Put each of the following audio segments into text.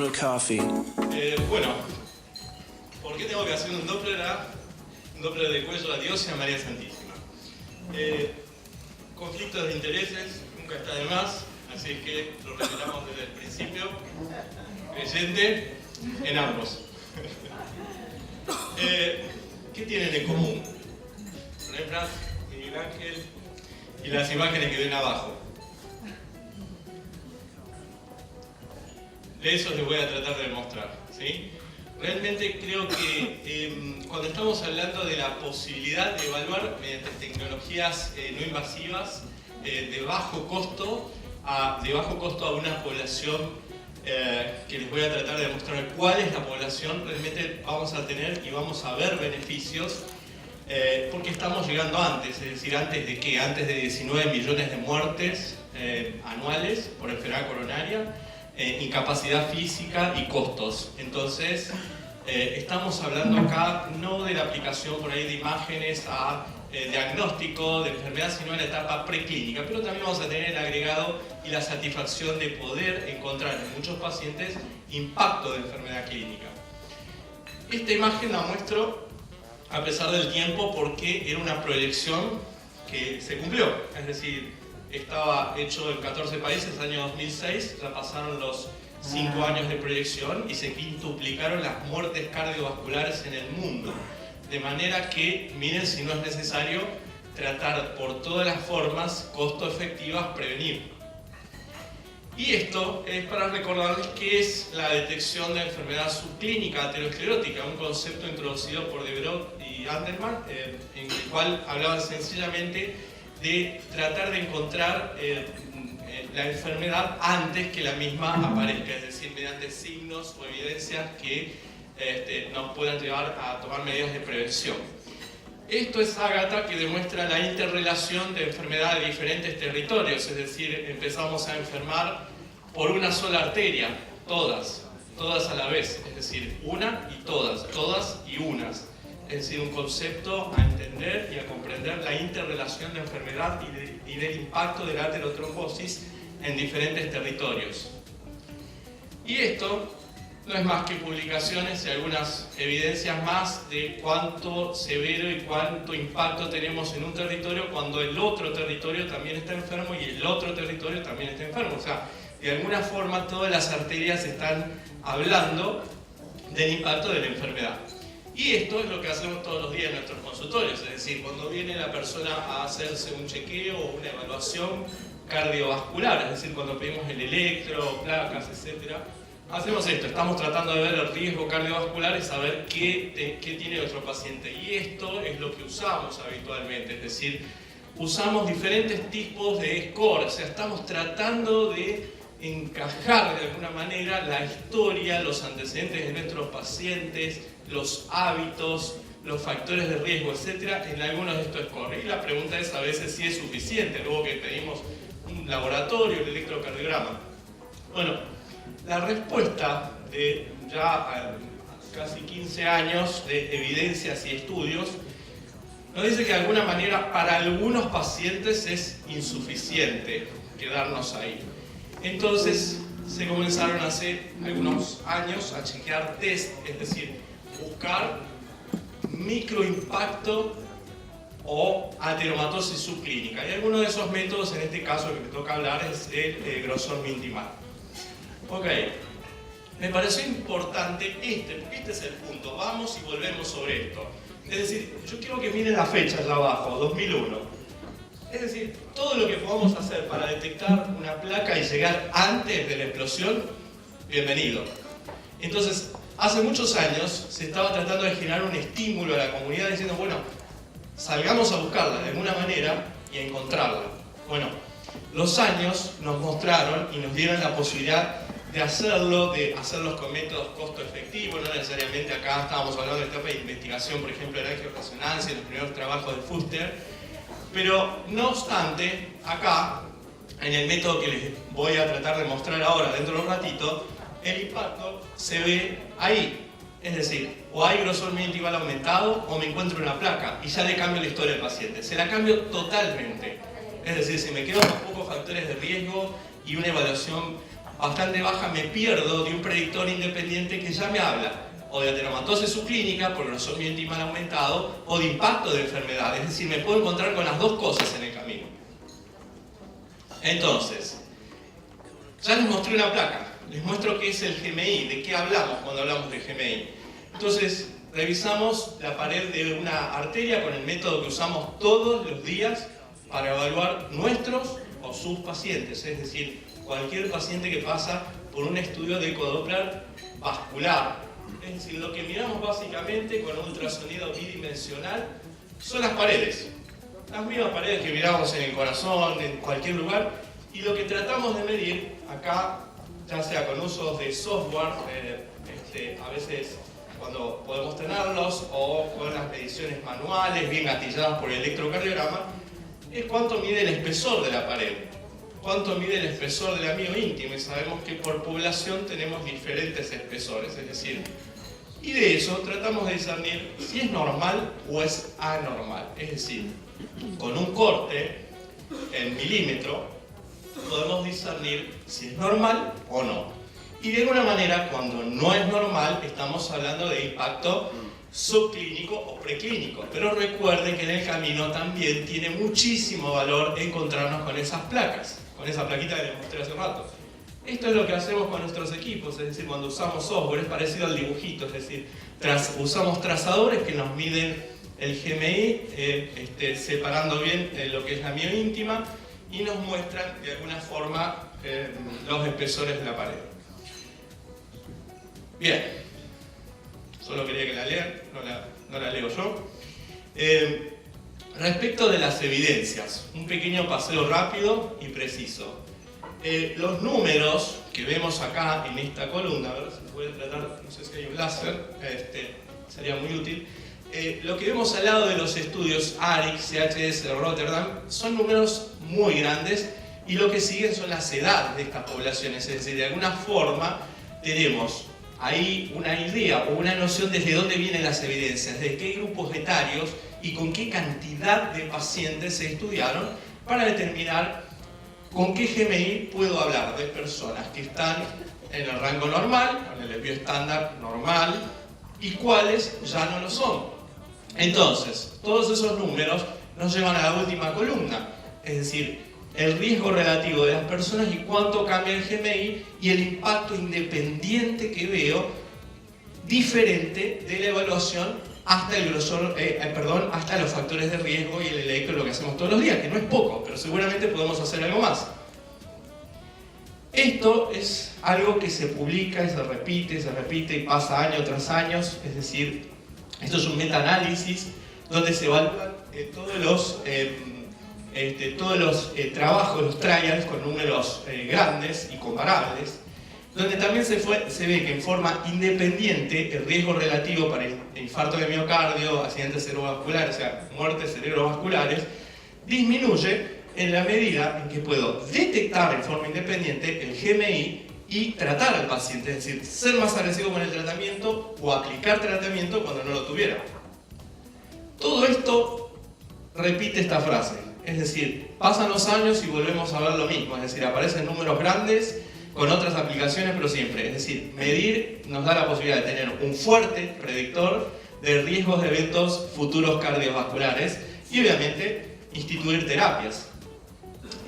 of coffee. Bueno, ¿por qué tengo que hacer un Doppler de cuello a Dios y a María Santísima? Conflictos de intereses, nunca está de más, así que lo retiramos desde el principio. Creyente en ambos. ¿Qué tienen en común? Rembrandt, Miguel Ángel y las imágenes que ven abajo. De eso les voy a tratar de demostrar, ¿sí? Realmente creo que cuando estamos hablando de la posibilidad de evaluar mediante tecnologías no invasivas de bajo costo a una población que les voy a tratar de demostrar cuál es la población, realmente vamos a tener y vamos a ver beneficios porque estamos llegando antes, es decir, ¿antes de qué? Antes de 19 millones de muertes anuales por enfermedad coronaria, incapacidad física y costos. Entonces, estamos hablando acá no de la aplicación por ahí de imágenes a diagnóstico de enfermedad, sino en la etapa preclínica, pero también vamos a tener el agregado y la satisfacción de poder encontrar en muchos pacientes impacto de enfermedad clínica. Esta imagen la muestro a pesar del tiempo porque era una proyección que se cumplió, es decir, estaba hecho en 14 países, año 2006, ya pasaron los 5 años de proyección y se quintuplicaron las muertes cardiovasculares en el mundo. De manera que, miren si no es necesario tratar por todas las formas costo efectivas prevenir. Y esto es para recordarles qué es la detección de enfermedad subclínica aterosclerótica, un concepto introducido por Debrot y Anderman, en el cual hablaban sencillamente de tratar de encontrar la enfermedad antes que la misma aparezca, es decir, mediante signos o evidencias que nos puedan llevar a tomar medidas de prevención. Esto es Ágata, que demuestra la interrelación de enfermedades de diferentes territorios, es decir, empezamos a enfermar por una sola arteria, todas a la vez, es decir, una y todas y unas. Es decir, un concepto a entender y a comprender la interrelación de enfermedad y del impacto de la aterotrombosis en diferentes territorios. Y esto no es más que publicaciones y algunas evidencias más de cuánto severo y cuánto impacto tenemos en un territorio cuando el otro territorio también está enfermo y el otro territorio también está enfermo. O sea, de alguna forma todas las arterias están hablando del impacto de la enfermedad. Y esto es lo que hacemos todos los días en nuestros consultorios, es decir, cuando viene la persona a hacerse un chequeo o una evaluación cardiovascular, es decir, cuando pedimos el electro, placas, etc. Hacemos esto, estamos tratando de ver el riesgo cardiovascular y saber qué tiene nuestro paciente. Y esto es lo que usamos habitualmente, es decir, usamos diferentes tipos de score, o sea, estamos tratando de encajar de alguna manera la historia, los antecedentes de nuestros pacientes, los hábitos, los factores de riesgo, etc. en algunos de estos scores. Y la pregunta es a veces si es suficiente, luego que pedimos un laboratorio, el electrocardiograma. Bueno, la respuesta de ya casi 15 años de evidencias y estudios nos dice que de alguna manera para algunos pacientes es insuficiente quedarnos ahí. Entonces se comenzaron hace algunos años a chequear test, es decir, buscar microimpacto o ateromatosis subclínica. Y alguno de esos métodos, en este caso que me toca hablar, es el grosor mintimal. Ok, me pareció importante porque este es el punto. Vamos y volvemos sobre esto. Es decir, yo quiero que miren la fecha allá abajo, 2001. Es decir, todo lo que podamos hacer para detectar una placa y llegar antes de la explosión, bienvenido. Entonces, hace muchos años se estaba tratando de generar un estímulo a la comunidad diciendo, bueno, salgamos a buscarla de alguna manera y a encontrarla. Bueno, los años nos mostraron y nos dieron la posibilidad de hacerlos con métodos costo-efectivos, no necesariamente acá estábamos hablando de etapa de investigación, por ejemplo, de la angioresonancia, los primeros trabajos de Fuster. Pero, no obstante, acá, en el método que les voy a tratar de mostrar ahora, dentro de un ratito, el impacto se ve ahí. Es decir, o hay grosor mintimal aumentado o me encuentro una placa y ya le cambio la historia del paciente. Se la cambio totalmente. Es decir, si me quedan unos pocos factores de riesgo y una evaluación bastante baja, me pierdo de un predictor independiente que ya me habla o de ateromatosis subclínica, por grosor biointimal aumentado, o de impacto de enfermedad. Es decir, me puedo encontrar con las dos cosas en el camino. Entonces, ya les mostré una placa. Les muestro qué es el GMI, de qué hablamos cuando hablamos de GMI. Entonces, revisamos la pared de una arteria con el método que usamos todos los días para evaluar nuestros o sus pacientes. Es decir, cualquier paciente que pasa por un estudio de ecodoppler vascular. Es decir, lo que miramos básicamente con un ultrasonido bidimensional son las paredes. Las mismas paredes que miramos en el corazón, en cualquier lugar. Y lo que tratamos de medir acá, ya sea con usos de software, a veces cuando podemos tenerlos, o con las mediciones manuales, bien gatilladas por el electrocardiograma, es cuánto mide el espesor de la pared. Cuánto mide el espesor del amio íntimo, y sabemos que por población tenemos diferentes espesores, es decir, y de eso tratamos de discernir si es normal o es anormal. Es decir, con un corte en milímetro podemos discernir si es normal o no. Y de alguna manera, cuando no es normal, estamos hablando de impacto subclínico o preclínico. Pero recuerden que en el camino también tiene muchísimo valor encontrarnos con esas placas, con esa plaquita que les mostré hace rato. Esto es lo que hacemos con nuestros equipos, es decir, cuando usamos software es parecido al dibujito, es decir, usamos trazadores que nos miden el GMI, separando bien lo que es la amio íntima, y nos muestran de alguna forma los espesores de la pared. Bien, solo quería que la lean, no la leo yo. Respecto de las evidencias, un pequeño paseo rápido y preciso. Los números que vemos acá en esta columna, a ver si puede tratar, no sé si hay un láser, sería muy útil. Lo que vemos al lado de los estudios ARIC, CHS, Rotterdam, son números muy grandes, y lo que siguen son las edades de estas poblaciones, es decir, de alguna forma tenemos ahí una idea o una noción desde dónde vienen las evidencias, de qué grupos etarios y con qué cantidad de pacientes se estudiaron para determinar con qué GMI puedo hablar de personas que están en el rango normal, con el desvío estándar normal, y cuáles ya no lo son. Entonces, todos esos números nos llevan a la última columna, es decir, el riesgo relativo de las personas y cuánto cambia el GMI y el impacto independiente que veo diferente de la evaluación hasta el grosor, hasta los factores de riesgo y el electro, lo que hacemos todos los días, que no es poco, pero seguramente podemos hacer algo más. Esto es algo que se publica y se repite y pasa año tras año, es decir, esto es un metaanálisis donde se evalúan todos los trabajos, los trials con números grandes y comparables, donde también se ve que en forma independiente el riesgo relativo para el infarto de miocardio, accidentes cerebrovasculares, o sea, muertes cerebrovasculares, disminuye en la medida en que puedo detectar en forma independiente el GMI y tratar al paciente, es decir, ser más agresivo con el tratamiento o aplicar tratamiento cuando no lo tuviera. Todo esto repite esta frase, es decir, pasan los años y volvemos a ver lo mismo, es decir, aparecen números grandes con otras aplicaciones, pero siempre, es decir, medir nos da la posibilidad de tener un fuerte predictor de riesgos de eventos futuros cardiovasculares y obviamente instituir terapias.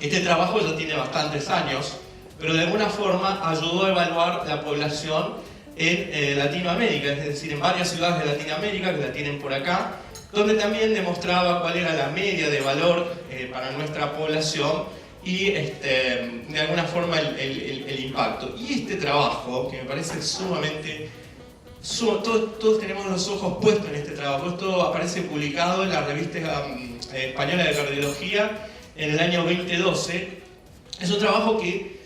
Este trabajo ya tiene bastantes años, pero de alguna forma ayudó a evaluar la población en Latinoamérica, es decir, en varias ciudades de Latinoamérica, que la tienen por acá, donde también demostraba cuál era la media de valor para nuestra población y de alguna forma el impacto. Y este trabajo, que me parece sumamente... Todos tenemos los ojos puestos en este trabajo. Esto aparece publicado en la revista española de cardiología en el año 2012. Es un trabajo que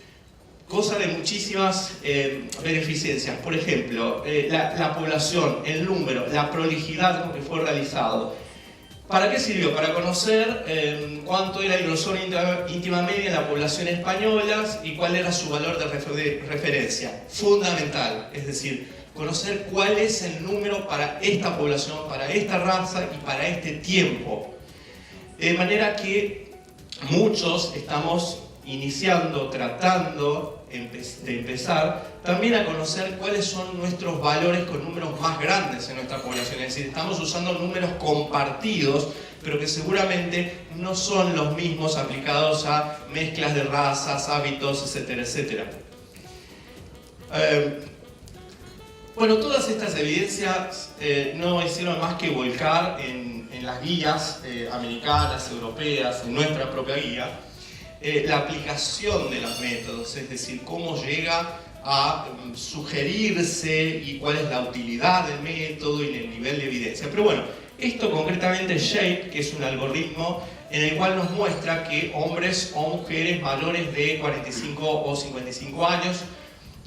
goza de muchísimas beneficencias. Por ejemplo, la población, el número, la prolijidad con que fue realizado. ¿Para qué sirvió? Para conocer cuánto era el grosor íntima media en la población española y cuál era su valor de referencia. Fundamental, es decir, conocer cuál es el número para esta población, para esta raza y para este tiempo. De manera que muchos estamos iniciando, tratando de empezar también a conocer cuáles son nuestros valores con números más grandes en nuestra población. Es decir, estamos usando números compartidos, pero que seguramente no son los mismos aplicados a mezclas de razas, hábitos, etcétera, etcétera. Bueno, todas estas evidencias no hicieron más que volcar en las guías americanas, europeas, en nuestra propia guía, la aplicación de los métodos, es decir, cómo llega a sugerirse y cuál es la utilidad del método y el nivel de evidencia. Pero bueno, esto concretamente es SHAPE, que es un algoritmo en el cual nos muestra que hombres o mujeres mayores de 45 o 55 años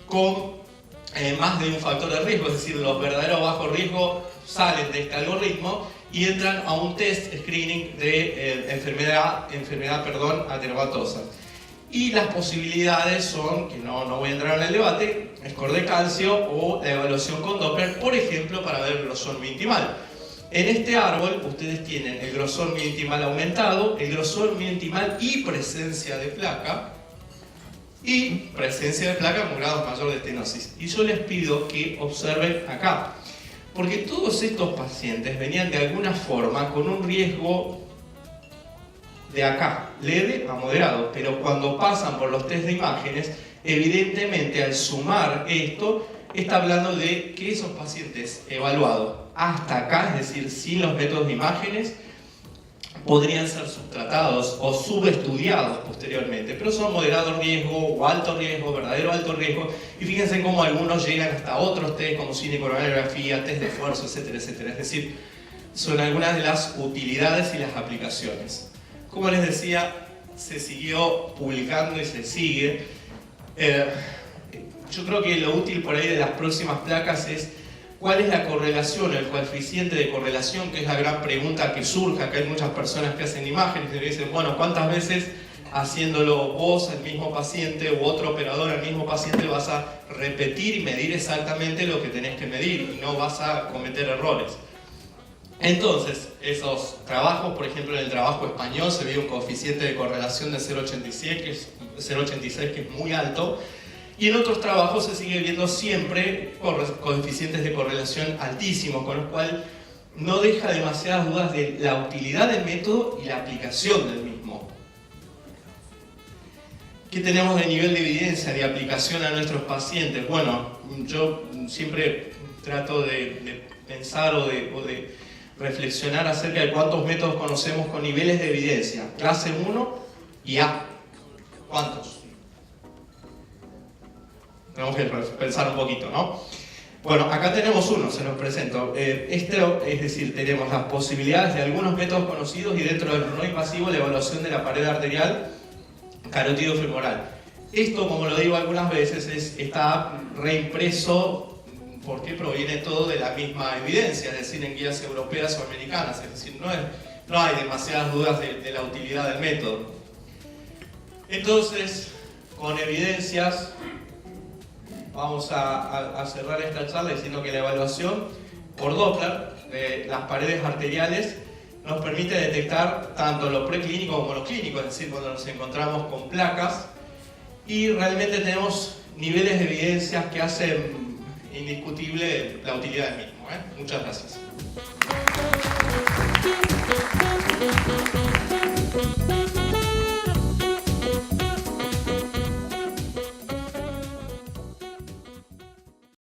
con más de un factor de riesgo, es decir, los verdaderos bajos riesgo salen de este algoritmo y entran a un test screening de enfermedad ateromatosa. Y las posibilidades son, que no voy a entrar en el debate, score de calcio o la evaluación con Doppler, por ejemplo, para ver el grosor intimal. En este árbol ustedes tienen el grosor intimal aumentado, el grosor intimal y presencia de placa, con grados mayor de estenosis. Y yo les pido que observen acá, porque todos estos pacientes venían de alguna forma con un riesgo de acá, leve a moderado, pero cuando pasan por los test de imágenes, evidentemente al sumar esto, está hablando de que esos pacientes evaluados hasta acá, es decir, sin los métodos de imágenes, podrían ser subtratados o subestudiados posteriormente, pero son moderado riesgo o alto riesgo, verdadero alto riesgo, y fíjense cómo algunos llegan hasta otros test como cinecoronariografía, test de esfuerzo, etcétera, etcétera. Es decir, son algunas de las utilidades y las aplicaciones. Como les decía, se siguió publicando y se sigue. Yo creo que lo útil por ahí de las próximas placas es cuál es la correlación, el coeficiente de correlación, que es la gran pregunta que surge. Acá hay muchas personas que hacen imágenes y dicen, bueno, ¿cuántas veces haciéndolo vos, el mismo paciente, u otro operador, el mismo paciente, vas a repetir y medir exactamente lo que tenés que medir y no vas a cometer errores? Entonces, esos trabajos, por ejemplo en el trabajo español se ve un coeficiente de correlación de 0,86 que es muy alto, y en otros trabajos se sigue viendo siempre coeficientes de correlación altísimos, con lo cual no deja demasiadas dudas de la utilidad del método y la aplicación del mismo. ¿Qué tenemos de nivel de evidencia, de aplicación a nuestros pacientes? Bueno, yo siempre trato de pensar o de reflexionar acerca de cuántos métodos conocemos con niveles de evidencia. Clase 1 y A. ¿Cuántos? Tenemos que pensar un poquito, ¿no? Bueno, acá tenemos uno, se los presento. Es decir, tenemos las posibilidades de algunos métodos conocidos y dentro del no invasivo la evaluación de la pared arterial carótido femoral. Esto, como lo digo algunas veces, está reimpreso porque proviene todo de la misma evidencia, es decir, en guías europeas o americanas, es decir, no hay demasiadas dudas de la utilidad del método. Entonces, con evidencias, vamos a cerrar esta charla diciendo que la evaluación por Doppler de las paredes arteriales nos permite detectar tanto lo preclínico como lo clínico, es decir, cuando nos encontramos con placas, y realmente tenemos niveles de evidencias que hacen indiscutible la utilidad del mismo. Muchas gracias.